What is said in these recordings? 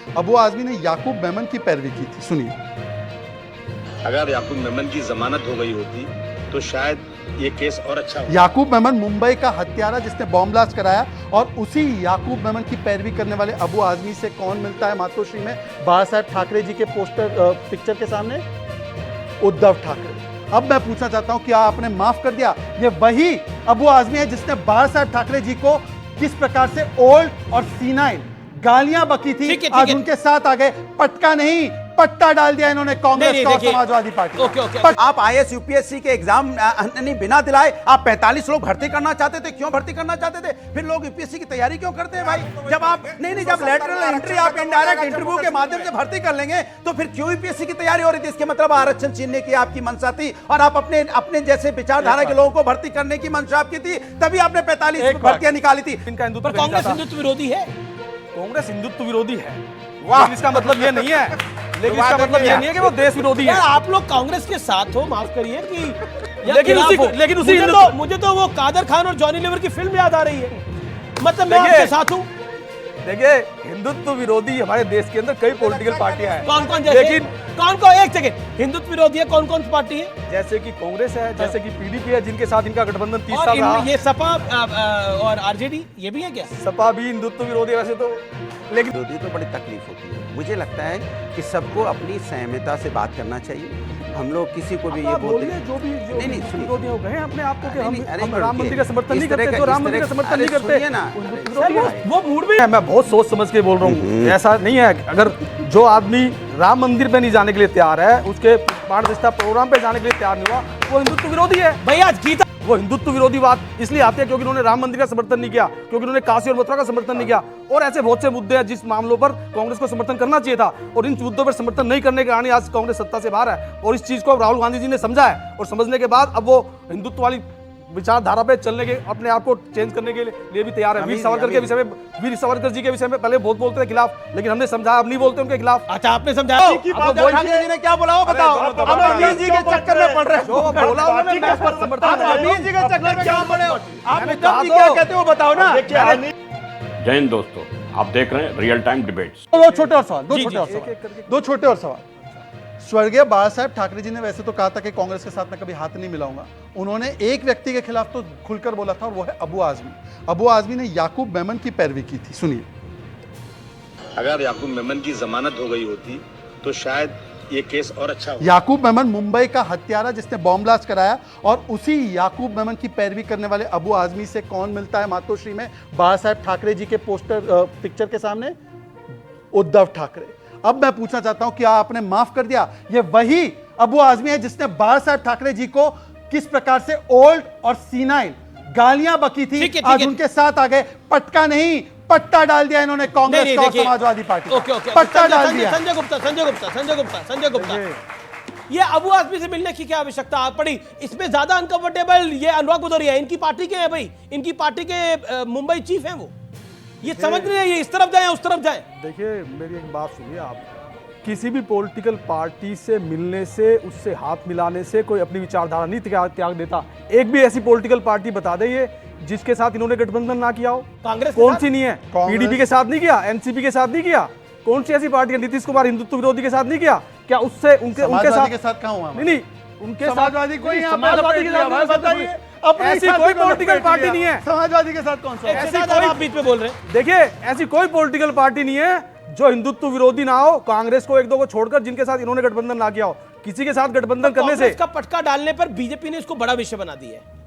अबू आजमी ने याकूब मेमन की पैरवी की थी। सुनिए। अगर याकूब मेमन की जमानत हो गई होती तो शायद ये केस और अच्छा होता। याकूब मेमन मुंबई का हत्यारा जिसने बॉम्ब ब्लास्ट कराया, और उसी याकूब मेमन की पैरवी करने वाले अबू आजमी से कौन मिलता है मातोश्री में बाला साहेब ठाकरे जी के पोस्टर पिक्चर के सामने? उद्धव ठाकरे। अब मैं पूछना चाहता हूं, क्या आपने माफ कर दिया? ये वही अबू आजमी है जिसने बाला साहेब ठाकरे जी को किस प्रकार से ओल्ड और सीनाइल गालियां बकी थी, आज उनके साथ आ गए। पटका नहीं, पट्टा डाल दिया इन्होंने कांग्रेस और समाजवादी पार्टी। आप आईएएस यूपीएससी के एग्जाम नहीं बिना दिलाए आप 45 लोग भर्ती करना चाहते थे। क्यों भर्ती करना चाहते थे? फिर लोग यूपीएससी की तैयारी क्यों करते हैं भाई? जब आप नहीं जब लेटरल एंट्री आप इनडायरेक्ट इंटरव्यू के माध्यम से भर्ती कर लेंगे तो फिर क्यों यूपीएससी की तैयारी हो रही थी? इसके मतलब आरक्षण छीनने की आपकी मंशा थी और आप अपने जैसे विचारधारा के लोगों को भर्ती करने की मंशा आपकी थी, तभी आपने 45 भर्तियां निकाली थी। कांग्रेस हिंदुत्व विरोधी है। कांग्रेस हिंदुत्व विरोधी है, लेकिन इसका मतलब ये नहीं है, लेकिन इसका मतलब ये नहीं है कि वो देश विरोधी है। आप लोग कांग्रेस के साथ हो, माफ करिए कि लेकिन उसी मुझे तो वो कादर खान और जॉनी लीवर की फिल्म याद आ रही है। मतलब मैं आपके साथ हूं। देखिए, हिंदुत्व विरोधी हमारे देश के अंदर कई पॉलिटिकल पार्टियां हैं। कौन कौन? लेकिन कौन एक सेकंड, हिंदुत्व विरोधी है कौन कौन सी पार्टी है? जैसे कि कांग्रेस है, जैसे कि पीडीपी है, जिनके साथ इनका गठबंधन 30 साल रहा। ये सपा और आरजेडी ये भी है क्या? सपा भी हिंदुत्व विरोधी वैसे तो, लेकिन विरोधी तो बड़ी तकलीफ होती है। मुझे लगता है कि सबको अपनी संयमता से बात करना चाहिए। हम लोग किसी को भी ये बोलते हैं जो नहीं सुनिए, विरोधी हो गए अपने आप को कि हम रुकिए। राम मंदिर का समर्थन नहीं इस तरह करते, का- जो राम इस मंदिर का तरह- समर्थन अरे नहीं करते सुनिए ना, वो मूड भी है। मैं बहुत सोच समझ के बोल रहा हूँ, ऐसा नहीं है। अगर जो आदमी राम मंदिर पे नहीं जाने के लिए तैयार है, उसके प्राण प्रतिष्ठा प्रोग्राम पे जाने के लिए तैयार नहीं हुआ, वो हिंदुत्व विरोधी है। भैया गीता वो हिंदुत्व विरोधी बात इसलिए आती है क्योंकि उन्होंने राम मंदिर का समर्थन नहीं किया, क्योंकि उन्होंने काशी और मथुरा का समर्थन नहीं किया, और ऐसे बहुत से मुद्दे हैं जिस मामलों पर कांग्रेस को समर्थन करना चाहिए था, और इन मुद्दों पर समर्थन नहीं करने के कारण आज कांग्रेस सत्ता से बाहर है। और इस चीज को राहुल गांधी जी ने समझा है, और समझने के बाद अब वो हिंदुत्व वाली विचारधारा पे चलने के, अपने आप को चेंज करने के लिए भी तैयार है। वीर सावरकर के विषय में, वीर सावरकर जी के विषय में पहले बहुत बोलते थे खिलाफ, लेकिन हमने समझाया अब नहीं बोलते उनके खिलाफ। अच्छा, आपने समझाया जी ने क्या बोला वो बताओ। हम अमीर जी के चक्कर में पड़ रहे हैं। जो बोला उन्होंने मैं पर समर्थन आप अमीर जी के चक्कर में क्यों पड़े हो? आप उद्धव जी क्या कहते हो बताओ ना। जय हिंद दोस्तों, आप देख रहे हैं रियल टाइम डिबेट्स। दो छोटे और सवाल, दो छोटे और सवाल। स्वर्गीय बाला साहेब ठाकरे जी ने वैसे तो कहा था कि कांग्रेस के साथ मैं कभी हाथ नहीं मिलाऊंगा। उन्होंने एक व्यक्ति के खिलाफ तो खुलकर बोला था, और वो है अबू आजमी। अबू आजमी ने याकूब मेमन की पैरवी की थी। सुनिए। अगर याकूब मेमन की जमानत हो गई होती तो शायद ये केस और अच्छा होता। याकूब मेमन मुंबई का हत्यारा जिसने बॉम्ब ब्लास्ट कराया, और उसी याकूब मेमन की पैरवी करने वाले अबू आजमी से कौन मिलता है मातोश्री में बाला साहेब ठाकरे जी के पोस्टर पिक्चर के सामने? उद्धव ठाकरे। अब मैं पूछना चाहता हूं, क्या आपने माफ कर दिया? ये वही अबू आजमी है जिसने बाला साहेब ठाकरे जी को किस प्रकार से ओल्ड और सीनाइल गालियां बकी थी, आज उनके साथ आ गए। पटका नहीं, पट्टा डाल दिया इन्होंने कांग्रेस और समाजवादी पार्टी। पट्टा डाल दिया। संजय गुप्ता, ये अबू आजमी से मिलने की क्या आवश्यकता पड़ी? इसमें ज्यादा अनकंफर्टेबल ये अनुराग भदौरिया, इनकी पार्टी के हैं भाई, इनकी पार्टी के मुंबई चीफ हैं वो। ये समझ नहीं है, ये इस तरफ जाए उस तरफ जाए। देखिए, मेरी एक बात सुनिए आप, किसी भी पॉलिटिकल पार्टी से मिलने से, उससे हाथ मिलाने से कोई अपनी विचारधारा नहीं त्याग देता। एक भी ऐसी पॉलिटिकल पार्टी बता दे जिसके साथ इन्होंने गठबंधन ना किया हो। कांग्रेस कौन सी नहीं है? पीडीपी के साथ नहीं किया, एनसीपी के साथ नहीं किया। कौन सी ऐसी पार्टी है? नीतीश कुमार हिंदुत्व विरोधी के साथ नहीं किया क्या? उससे उनके साथ कहां हुआ? नहीं, उनके समाजवादी कोई समाजवादी के साथ बताइए, ऐसी कोई पॉलिटिकल पार्टी नहीं है। समाजवादी के साथ कौन सा? ऐसी कोई आप बीच में बोल रहे हैं। देखिए, ऐसी कोई पॉलिटिकल पार्टी नहीं है जो हिंदुत्व विरोधी ना हो, कांग्रेस को एक दो को छोड़कर, जिनके साथ इन्होंने गठबंधन ना किया हो। किसी के साथ गठबंधन करने से इसका पटका डालने पर बीजेपी ने इसको बड़ा विषय बना दिया है।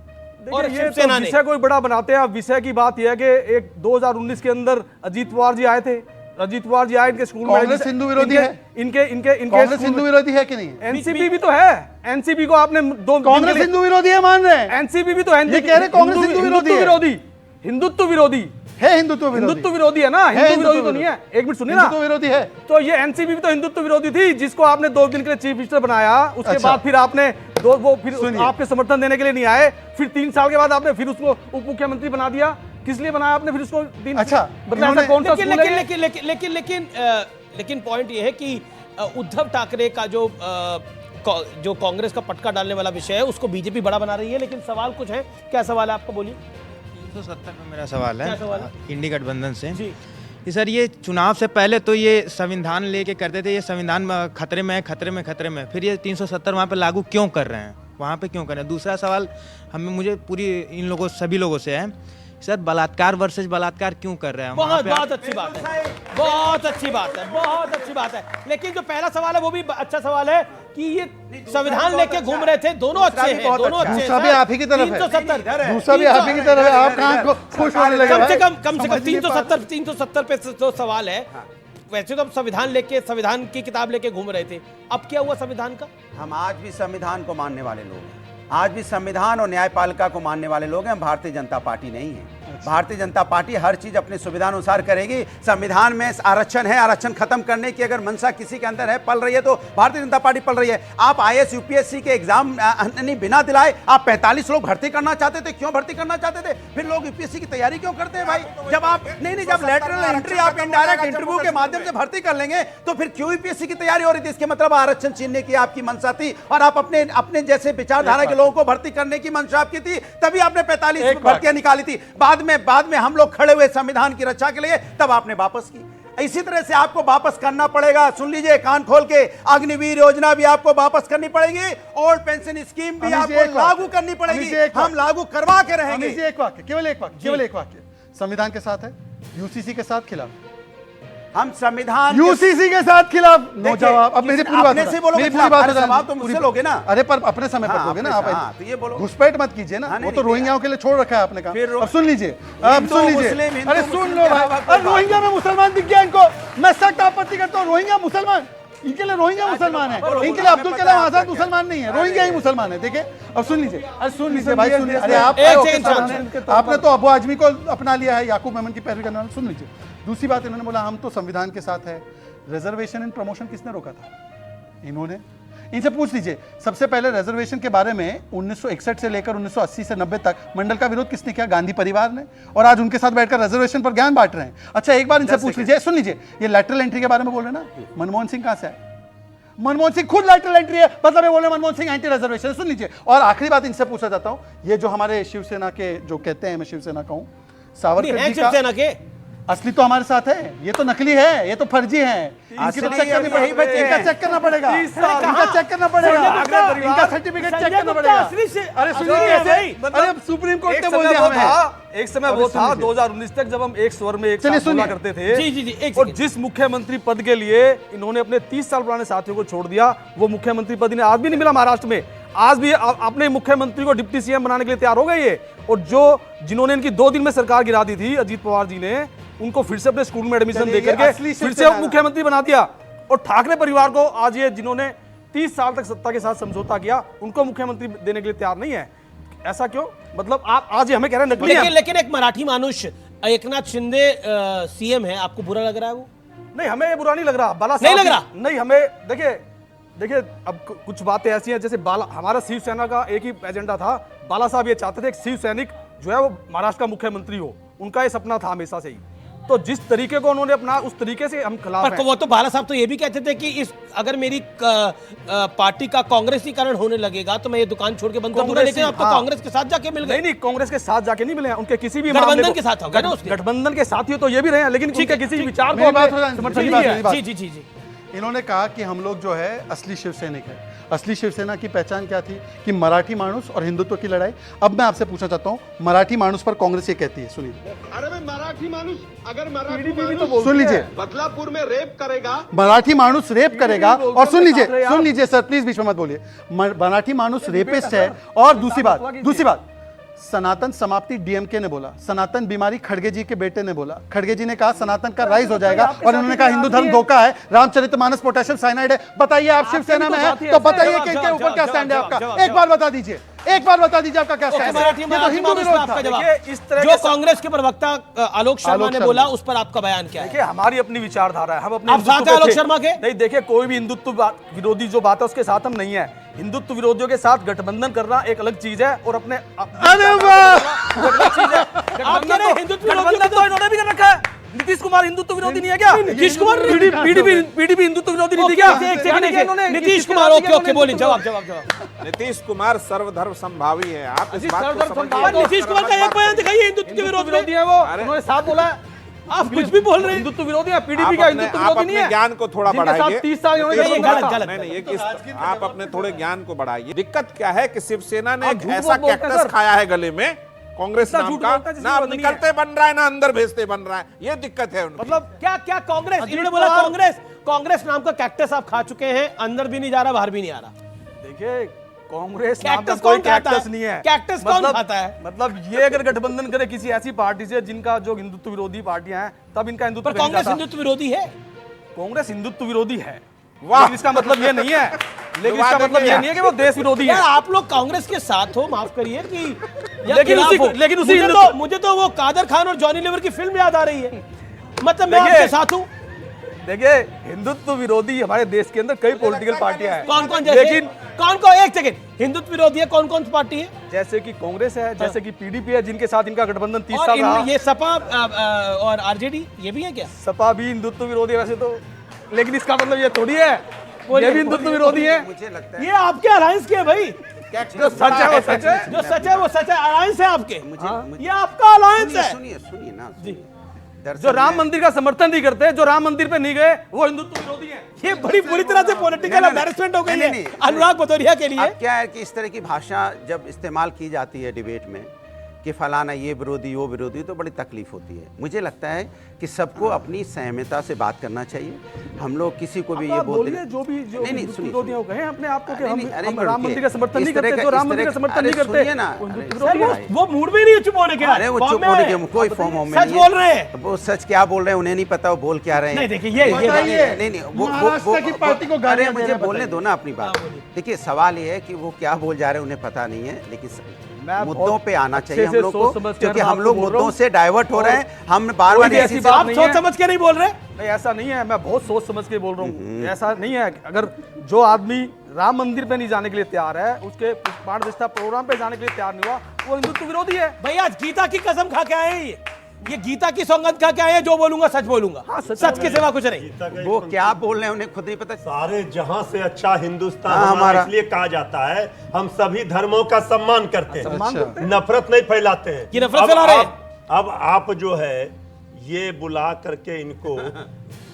और ये तो विषय कोई बड़ा बनाते हैं। विषय की बात यह है कि एक 2019 के अंदर अजीत पवार जी आए थे। अजीत पवार जी आए, इनके स्कूल में कांग्रेस हिंदू विरोधी है। इनके कांग्रेस हिंदू विरोधी है कि नहीं? एनसीपी भी तो है। एनसीपी को आपने कांग्रेस हिंदू विरोधी है मान रहे हैं। एनसीपी भी तो ये कह रहे कांग्रेस हिंदू विरोधी हिंदुत्व विरोधी है। हिंदुत्व विरोधी है ना, हिंदू विरोधी तो नहीं है। एक मिनट सुनिए ना, हिंदुत्व विरोधी है। तो ये एनसीपी भी तो हिंदुत्व विरोधी थी, जिसको आपने 2 दिन के लिए चीफ मिनिस्टर बनाया। उसके अच्छा। बाद फिर आपने फिर आपके समर्थन देने के लिए नहीं आए। फिर 3 साल के बाद आपने फिर उसको उप मुख्यमंत्री बना दिया। किस लिए बनाया आपने फिर उसको? अच्छा, कौन सा स्कूल है? लेकिन पॉइंट ये है कि उद्धव ठाकरे का जो कांग्रेस का पटका डालने वाला विषय है, उसको बीजेपी बड़ा बना रही है। लेकिन सवाल कुछ है, क्या सवाल है आपको? बोलिए। 370 में मेरा सवाल है, क्या सवाल है? इंडी गठबंधन से जी। कि सर ये चुनाव से पहले तो ये संविधान लेके करते थे, ये संविधान खतरे में है, खतरे में, खतरे में, फिर ये 370 वहाँ पे लागू क्यों कर रहे हैं, वहाँ पे क्यों कर रहे हैं। दूसरा सवाल मुझे पूरी इन लोगों सभी लोगों से है, सर बलात्कार वर्सेस बलात्कार क्यों कर रहे हैं। बहुत अच्छी बात है, बहुत अच्छी बात है, बहुत अच्छी बात है। लेकिन जो पहला सवाल है वो भी अच्छा सवाल है कि ये संविधान लेके घूम रहे थे, दोनों अच्छे हैं, दोनों अच्छे हैं। दूसरा भी आप ही की तरफ है, 370 दूसरा भी आप ही की तरफ है, आप कहाँ खुश होने लगे कम से भाई? कम 370 पे जो सवाल है, वैसे तो हम संविधान लेके, संविधान की किताब लेके घूम रहे थे, अब क्या हुआ संविधान का? हम आज भी संविधान को मानने वाले लोग हैं, आज भी संविधान और न्यायपालिका को मानने वाले लोग हैं। हम भारतीय जनता पार्टी नहीं है। भारतीय जनता पार्टी हर चीज अपनी सुविधा अनुसार करेगी। संविधान में आरक्षण है, आरक्षण खत्म करने की अगर मंशा किसी के अंदर है, पल रही है, तो भारतीय जनता पार्टी पल रही है। आप आईएएस यूपीएससी के एग्जाम नहीं बिना दिलाए आप 45 लोग भर्ती करना चाहते थे, क्यों भर्ती करना चाहते थे? फिर लोग यूपीएससी की तैयारी क्यों करते हैं भाई? जब आप नहीं जब लेटरल एंट्री आप इनडायरेक्ट इंटरव्यू के माध्यम से भर्ती कर लेंगे तो फिर क्यों यूपीएससी की तैयारी हो रही थी? इसके मतलब आरक्षण छीनने की आपकी मंशा थी और आप अपने जैसे विचारधारा के लोगों को भर्ती करने की मंशा आपकी थी, तभी आपने 45 भर्तियां निकाली थी। बाद में हम लोग खड़े हुए संविधान की रक्षा के लिए, तब आपने वापस की। इसी तरह से आपको वापस करना पड़ेगा। सुन लीजिए कान खोल के, अग्निवीर योजना भी आपको वापस करनी पड़ेगी, ओल्ड पेंशन स्कीम भी आपको लागू करनी पड़ेगी। हम लागू करवा के रहेंगे। एक वाक्य, केवल एक वाक्य, संविधान के साथ है, यूसीसी के साथ खिलाफ। हम संविधान यूसीसी के साथ खिलाफ। नो जवाब। अब मेरी पूरी बात से बोलो, मेरी पूरी बात जवाब तो मुझसे लोगे ना। अरे पर अपने समय पर दोगे ना आप। तो ये बोलो, घुसपैठ मत कीजिए ना, वो तो रोहिंग्याओं के लिए छोड़ रखा है आपने कहा। अब सुन लीजिए, अब सुन लीजिए, अरे सुन लो भाई। अरे रोहिंग्या में मुसलमान दिख गया इनको, मैं सख्त आपत्ति करता हूँ। रोहिंग्या मुसलमान, इनके लिए रोहिंग्या मुसलमान है, इनके लिए अब्दुल कलाम आजाद मुसलमान नहीं है, रोहिंग्या ही मुसलमान है। देखिए अब सुन लीजिए, अरे सुन लीजिए भाई, सुन लीजिए। अरे आपने तो अबू आजमी को अपना लिया है, याकूब मेमन की पैरवी करने वाला। सुन लीजिए, दूसरी बात इन्होंने बोला हम तो संविधान के साथ है। रिजर्वेशन इन प्रमोशन किसने रोका था? इन्होंने। इनसे पूछ लीजिए, सबसे पहले रिजर्वेशन के बारे में 1961 से लेकर 1980 से 90 तक मंडल का विरोध किसने किया? गांधी परिवार ने। और आज उनके साथ बैठकर रिजर्वेशन पर ज्ञान बांट रहे हैं। अच्छा एक बार इनसे पूछ लीजिए, सुन लीजिए, ये लैटरल एंट्री के बारे में बोल रहे हैं ना, मनमोहन सिंह कहां से आए? मनमोहन सिंह खुद लैटरल एंट्री है, मतलब ये बोल रहे हैं मनमोहन सिंह एंटी रिजर्वेशन। सुन लीजिए, और आखिरी बात इनसे पूछना चाहता हूं, ये जो हमारे शिवसेना के जो कहते हैं, मैं शिवसेना कहूं, सावरकर जी का असली तो हमारे साथ है, ये तो नकली है, ये तो फर्जी है। इनकी तो चेक करनी पड़ेगी, इनका चेक करना पड़ेगा, इनका चेक करना पड़ेगा, इनका सर्टिफिकेट चेक करना पड़ेगा। अरे सुनिए, अरे सुप्रीम कोर्ट ने बोल दिया हमें। एक समय वो था 2019 तक जब हम एक स्वर में एक साथ बोला करते थे। जी, और जिस मुख्यमंत्री पद के लिए इन्होंने अपने 30 साल पुराने साथियों को छोड़ दिया, वो मुख्यमंत्री पद इन्हें आज भी नहीं मिला महाराष्ट्र में। आज भी अपने मुख्यमंत्री को डिप्टी सीएम बनाने के लिए तैयार हो गए ये। और जिन्होंने इनकी 2 दिन में सरकार गिरा दी थी, अजीत पवार जी ने उनको फिर से अपने स्कूल में एडमिशन देकर के फिर से मुख्यमंत्री बना दिया। और ठाकरे परिवार को आज ये जिन्होंने 30 साल तक सत्ता के साथ समझौता किया, उनको मुख्यमंत्री देने के लिए तैयार नहीं है। ऐसा क्यों? मतलब आप आज ये हमें कह रहे हैं नकली है। लेकिन एक मराठी मानुष एकनाथ शिंदे सीएम है, आपको बुरा लग रहा है वो? नहीं, हमें ये बुरा नहीं लग रहा। बाला नहीं लग रहा? नहीं, हमें देखिए अब कुछ बातें ऐसी हैं, जैसे हमारा शिवसेना का एक ही एजेंडा था, बाला साहब ये चाहते थे एक शिव सैनिक जो है वो महाराष्ट्र का मुख्यमंत्री हो, उनका ये सपना था हमेशा से ही। तो जिस तरीके को उन्होंने अपना, उस तरीके से हम खिलाफ हैं। वो तो बाला साहब तो ये भी कहते थे कि अगर मेरी पार्टी का कांग्रेसीकरण होने लगेगा तो मैं ये दुकान छोड़ के बंद कर दूंगा। लेकिन आप तो कांग्रेस के साथ जाके मिल गए। नहीं, कांग्रेस के साथ जाके नहीं मिले हैं, उनके किसी भी गठबंधन के साथ गठबंधन के साथ ही तो ये भी रहे हैं, लेकिन उनके किसी विचार को समर्थन नहीं है। जी। इन्होंने कहा कि हम लोग जो है असली शिवसैनिक है। असली शिवसेना की पहचान क्या थी? कि मराठी मानुस और हिंदुत्व की लड़ाई। अब मैं आपसे पूछना चाहता हूं, मराठी मानुस पर कांग्रेस ये कहती है, सुनिए। अरे भाई मराठी मानुस, अगर मराठी मानुस सुन लीजिए, बदलापुर में रेप करेगा, मराठी मानुस रेप करेगा। और सुन लीजिए सर, प्लीज बीच में मत बोलिए। मराठी मानुस रेपिस्ट है। और दूसरी बात, सनातन समाप्ति डीएमके ने बोला, सनातन बीमारी खड़गे जी के बेटे ने बोला। खड़गे जी ने कहा सनातन का राइज हो जाएगा, और उन्होंने कहा हिंदू धर्म धोखा है, रामचरितमानस पोटेशियम साइनाइड है। बताइए, आप शिवसेना में हैं तो बताइए कि इनके ऊपर क्या स्टैंड है आपका? एक बार बता दीजिए आपका क्या स्टैंड है? ये तो हिंदू विरोध था। जो कांग्रेस के प्रवक्ता आलोक शर्मा ने बोला, उस पर आपका बयान क्या है? देखिए, हमारी अपनी विचारधारा है, हम अपने आलोक शर्मा के नहीं। देखिए, कोई भी हिंदुत्व विरोधी जो बात है उसके साथ हम नहीं है। हिंदुत्व विरोधियों के साथ गठबंधन करना एक अलग चीज है, और अपने अरे वाह, हिंदुत्व तो इन्होंने भी कर रखा है। नीतीश कुमार हिंदुत्व विरोधी नहीं है क्या? नीतीश कुमार पीडीपी हिंदुत्व विरोधी नहीं थी क्या? नीतीश कुमार ओके बोलिए, जवाब। नीतीश कुमार सर्वधर्म संभावी है। आप इस बात को समझिए। नीतीश कुमार का एक बयान दिखाइए हिंदुत्व के विरोधी है वो। उन्होंने साफ बोला है आप कुछ भी बोल रहे हैं। हिंदुत्व विरोधी है, पीडीपी का हिंदुत्व आप विरोधी नहीं अपने है। ज्ञान को थोड़ा जिनके साथ बढ़ाइए। 30 साल इन्होंने ये गलत, था। गलत। नहीं, ये किस आप अपने थोड़े ज्ञान को बढ़ाइए। दिक्कत क्या है कि शिवसेना ने आप एक झूठ ऐसा बोलते हैं, कैक्टस सर। खाया है गले में कांग्रेस इतना नाम झूठ का, बोलता है जिसकी ना अब वजह नहीं निकलते बन रहा है ना अंदर भेजते बन रहा है, ये दिक्कत है उनकी। मतलब क्या क्या कांग्रेस, अजीत इन्होंने बोला पवार- कांग्रेस नाम का कैक्टस आप खा चुके हैं, अंदर भी नहीं जा रहा, बाहर भी नहीं आ रहा। देखिए, कांग्रेस नाम का कैक्टस कोई कौन खाता कैक्टस है? नहीं है। कैक्टस कौन खाता है? मतलब ये अगर गठबंधन करे किसी ऐसी पार्टी से जिनका जो हिंदुत्व विरोधी पार्टियां हैं, तब इनका हिंदुत्व पर नहीं कांग्रेस जाता। हिंदुत्व विरोधी है। कांग्रेस हिंदुत्व विरोधी है, वाह। लेकिन इसका मतलब ये नहीं है, लेकिन इसका मतलब ये नहीं है कि वो देश विरोधी यार है। आप लोग कांग्रेस के साथ हो, माफ करिए कि या लेकिन खिलाफ उसी- हो। लेकिन उसी मुझे तो वो कादर खान और जॉनी लीवर की फिल्म याद आ रही है। मतलब मैं देखिए, आपके साथ हूँ। देखिए, हिंदुत्व विरोधी हमारे देश के अंदर कई पॉलिटिकल पार्टियां हैं। कौन कौन, जैसे लेकिन कौन कौन, एक सेकंड, हिंदुत्व विरोधी है कौन कौन सी पार्टी है? जैसे कि कांग्रेस है, जैसे कि पीडीपी है, जिनके साथ इनका गठबंधन 30 और साल रहा। ये सपा और आरजेडी ये भी है क्या? सपा भी हिंदुत्व विरोधी है वैसे तो, लेकिन इसका मतलब ये थोड़ी है ये भी हिंदुत्व विरोधी है। मुझे लगता है ये आपके अलायंस के है भाई, जो सच है वो सच है। जो सच है वो सच है, अलायंस है आपके। मुझे- ये आपका अलायंस सुनिए है। सुनिए सुनिए ना, दरअसल जो राम मैं- मंदिर का समर्थन नहीं करते, जो राम मंदिर पे नहीं गए, वो हिंदुत्व विरोधी है। ये बड़ी बुरी तरह से पॉलिटिकल नहीं, एम्बैरेसमेंट हो गई नहीं, है नहीं, अनुराग भदौरिया के लिए। अब क्या है कि इस तरह की भाषा जब इस्तेमाल की जाती है डिबेट में कि फलाना ये विरोधी वो विरोधी, तो बड़ी तकलीफ होती है। मुझे लगता है कि सबको अपनी सहमता से बात करना चाहिए। हम लोग किसी को भी ये आप बोलते बोलिए जो भी जो नहीं, नहीं, हिंदुत्व सुनिए, विरोधी हो गए हैं अपने आप को कि नहीं, हम नहीं, अरे हम रुकिए। राम मंदिर का समर्थन इस नहीं तरह करते, का- जो इस राम मंदिर तरह का का- समर्थन अरे नहीं करते सुनिए ना, वो हिंदुत्व अरे विरोधी है। वो मूड में नहीं है चुप होने के। अरे वो फॉर्म चुप में होने है। के कोई फॉर्म में सच नहीं बोल रहे हैं। वो सच क्या बोल रहे हैं उन्हें नहीं पता, वो बोल क्या रहे हैं। नहीं, देखिए, ये बताइए। नहीं नहीं महाराष्ट्र की पार्टी को गालियां अरे मुझे दे रहे हैं, बोलने दो ना अपनी बात। देखिए, सवाल ये है कि वो क्या बोल जा रहे हैं उन्हें पता नहीं है, लेकिन मैं मुद्दों बहुत पे आना अच्छे चाहिए हम से लोग सोच को, समझ के क्योंकि मैं हम आपको लोग बोल रहा मुद्दों हूं। से डाइवर्ट हो रहे हैं। हम बार कोई बार भी ऐसी बात आप नहीं सोच है। समझ के नहीं बोल रहे। नहीं, ऐसा नहीं है, मैं बहुत सोच समझ के बोल रहा हूँ। ऐसा नहीं है, अगर जो आदमी राम मंदिर पे नहीं जाने के लिए तैयार है, उसके प्राण प्रतिष्ठा प्रोग्राम पे जाने के लिए तैयार नहीं हुआ, वो हिंदुत्व विरोधी है। भैया गीता की कसम खा के आए हैं ये गीता की सौगंध खा के आए हैं, जो बोलूंगा सच बोलूंगा। हाँ, सच सच के सिवा कुछ नहीं। वो क्या बोल रहे हैं उन्हें खुद नहीं पता। सारे जहां से अच्छा हिंदुस्तान हाँ, हमारा हमारा। इसलिए कहा जाता है हम सभी धर्मों का सम्मान करते हैं, नफरत नहीं फैलाते हैं। ये नफरत अब फैला रहे हैं। अब आप जो है ये बुला करके इनको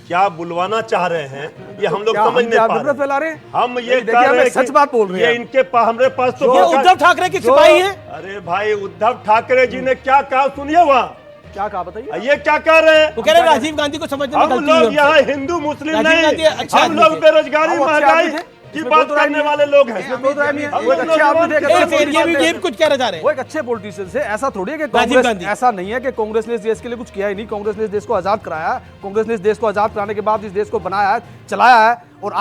क्या बुलवाना चाह रहे हैं, ये हम लोग क्या समझ हम नहीं क्या पा नफरत फैला रहे रहे। हैं? हम ये नहीं, देखिए, कह हमें रहे हैं सच कि बात बोल रहे ये हैं। इनके हमारे पास तो ये उद्धव ठाकरे के जो- सिपाही हैं। अरे भाई उद्धव ठाकरे जी ने क्या कहा सुनिए, वहाँ क्या कहा बताइए? ये क्या कह रहे हैं। वो कह रहे हैं राजीव गांधी को समझने में हम गलती हुई लोग हमसे। यहाँ हिंदू मुस्लिम राजीव गांधी नहीं, अच्छा हम आदमी लोग थे। बेरोजगारी वो अच्छे महंगाई आदमी थे। की इसमें बात कोई राय करने नहीं है। वाले लोग हैं। इसमें कोई राय नहीं है। हम वो एक लोग अच्छे आदमी थे, एक एक अच्छे सेकंड, ये भी कुछ कहना चाह रहे हैं। वो एक अच्छे पॉलिटिशियन से। ऐसा थोड़ी है कि राजीव कांग्रेस, गांधी। ऐसा नहीं है कि कांग्रेस ने इस देश के लिए कुछ किया ही नहीं। कांग्रेस ने इस देश को आजाद कराया है। कांग्रेस ने इस देश को आजाद कराने के बाद इस देश को बनाया है, चलाया है, और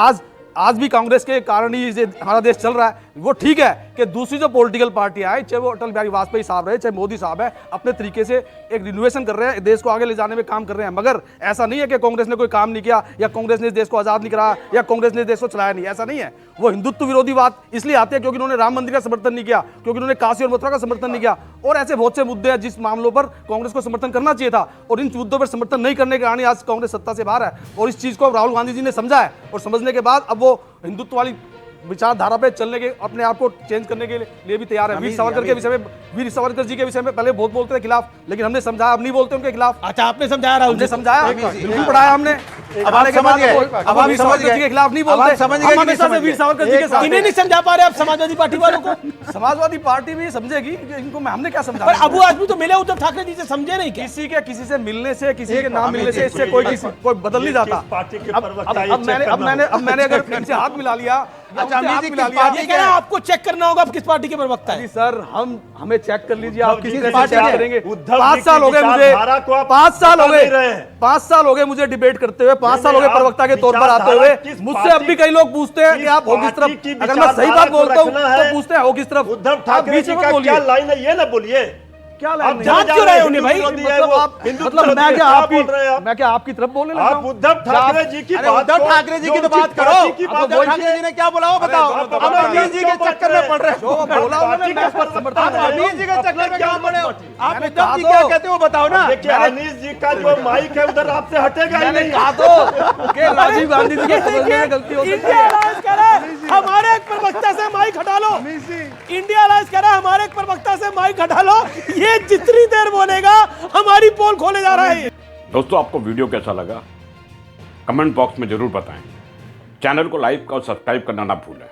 आज भी कांग्रेस के कारण ही हमारा देश चल रहा है। वो ठीक है कि दूसरी जो पॉलिटिकल पार्टियां हैं, चाहे वो अटल बिहारी वाजपेयी साहब रहे, चाहे मोदी साहब है, अपने तरीके से एक रिन्यूएशन कर रहे हैं, देश को आगे ले जाने में काम कर रहे हैं। मगर ऐसा नहीं है कि कांग्रेस ने कोई काम नहीं किया, या कांग्रेस ने इस देश को आजाद नहीं कराया, या कांग्रेस ने इस देश को चलाया नहीं। ऐसा नहीं है। वो हिंदुत्व विरोधी बात इसलिए आती है क्योंकि उन्होंने राम मंदिर का समर्थन नहीं किया, क्योंकि उन्होंने काशी और मथुरा का समर्थन नहीं किया, और ऐसे बहुत से मुद्दे हैं जिस मामलों पर कांग्रेस को समर्थन करना चाहिए था, और इन मुद्दों पर समर्थन नहीं करने के कारण आज कांग्रेस सत्ता से बाहर है। और इस चीज को राहुल गांधी जी ने समझा है, और समझने के बाद अब वो हिंदुत्व वाली विचारधारा पे चलने के, अपने आप को चेंज करने के लिए भी तैयार है। वीर सावरकर के विषय में, वीर सावरकर जी के विषय में पहले बहुत बोलते थे खिलाफ, लेकिन हमने समझाया, अब नहीं बोलते उनके खिलाफ। अच्छा, आपने समझाया राहुल हमने जी को? समझाया, बिल्कुल पढ़ाया हमने। अब आने के बाद अब वीर सावरकर जी के खिलाफ नहीं बोलते, हम हमेशा से वीर सावरकर जी के साथ। इन्हें नहीं समझा पा रहे आप समाजवादी पार्टी वालों को? समाजवादी पार्टी भी समझेगी कि इनको हमने क्या पर समझा। अबू आदमी तो मिले उद्धव ठाकरे जी से, समझे नहीं क्या? किसी से मिलने से, किसी के नाम मिलने से इससे कोई बदल नहीं जाता। पार्टी के अब प्रवक्ता ये चेक करना मैंने अगर इनसे हाथ मिला लिया, अच्छा, अमीर जी किस ये कह रहे हैं आपको चेक करना होगा आप किस पार्टी के प्रवक्ता जी है। सर, हमें चेक कर लीजिए, आप किसी जी पार्टी से चेक करेंगे। उद्धव 5 जी साल की हो गए मुझे, विचारधारा को आप 5 साल हो बता नहीं रहे गए, हैं। 5 साल हो गए मुझे डिबेट करते हुए, 5 साल हो गए आप प्रवक्ता के तौर पर आते विचारधारा हुए। किस मुझसे पार्टी- अब भी कई लोग पूछते हैं कि आप हो किस पार्टी की तरफ। अगर मैं सही बात विचारधारा को बोलता हूँ रखना है। तो पूछते हैं हो किस तरफ। उद्धव आप ठाकरे बीच जी में का बोलिए। क्या लाइन है ये ना बोलिए। क्या आप लाइन है? जांच क्यों रहे हैं उन्हें भाई? मतलब आप, मतलब मैं क्या आपकी तरफ बोलने लगा आप हूं? उद्धव ठाकरे जी की अरे बात उद्धव को- ठाकरे जी की जो तो बात उनकी करो। पार्टी की अब बात उद्धव है। ठाकरे जी ने क्या बोला वो बताओ। अरे अब अमीर जी के चक्कर में पड़ रहे जो बोला उन्होंने, मैं पर समर्थन आप कर रहा हूं। अमीर जी के चक्कर में क्या पड़े हो? आप मैंने उद्धव जी कहा क्या तो- कहते हो वो बताओ ना। देखिए अनीस जी का जो माइक है उधर आपसे हटेगा ही मैंने नहीं। कहा तो कि राजीव गांधी जी को समझने में गलती हो सकती इंडिया है। अलायंस कह रहा है हमारे एक प्रवक्ता से माइक हटा लो। इंडिया अलायंस कह रहा है हमारे एक प्रवक्ता से माइक हटा लो। ये जितनी देर बोलेगा हमारी पोल खोले जा रहा है। दोस्तों आपको वीडियो कैसा लगा कमेंट बॉक्स में जरूर बताएं। चैनल को लाइक और सब्सक्राइब करना ना भूलें।